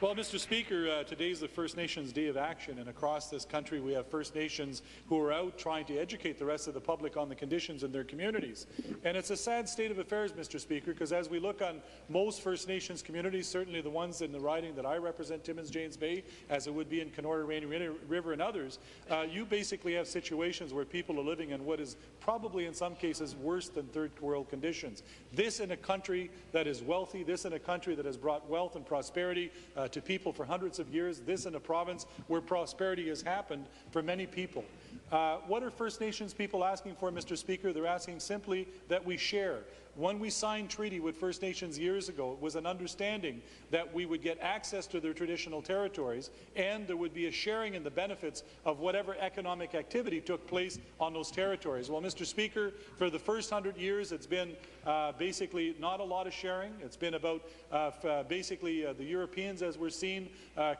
Well, Mr. Speaker, today is the First Nations Day of Action, and across this country we have First Nations who are out trying to educate the rest of the public on the conditions in their communities. And it's a sad state of affairs, Mr. Speaker, because as we look on most First Nations communities, certainly the ones in the riding that I represent, Timmins-James Bay, as it would be in Kenora Rainy River and others, you basically have situations where people are living in what is probably in some cases worse than third world conditions. This in a country that is wealthy, this in a country that has brought wealth and prosperity to people for hundreds of years, this in a province where prosperity has happened for many people. What are First Nations people asking for, Mr. Speaker? They're asking simply that we share. When we signed treaty with First Nations years ago, it was an understanding that we would get access to their traditional territories and there would be a sharing in the benefits of whatever economic activity took place on those territories. Well, Mr. Speaker, for the first 100 years, it's been basically not a lot of sharing. It's been about the Europeans, as we're seeing,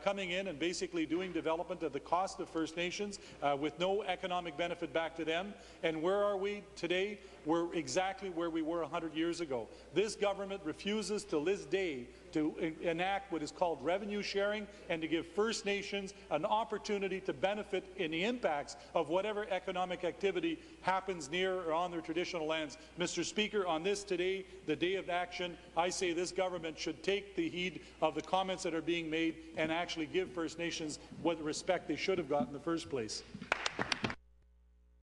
coming in and basically doing development at the cost of First Nations with no economic benefit back to them. And where are we today? We're exactly where we were 100 years ago. This government refuses to this day to enact what is called revenue sharing and to give First Nations an opportunity to benefit in the impacts of whatever economic activity happens near or on their traditional lands. Mr. Speaker, on this today, the day of action, I say this government should take the heed of the comments that are being made and actually give First Nations what respect they should have got in the first place.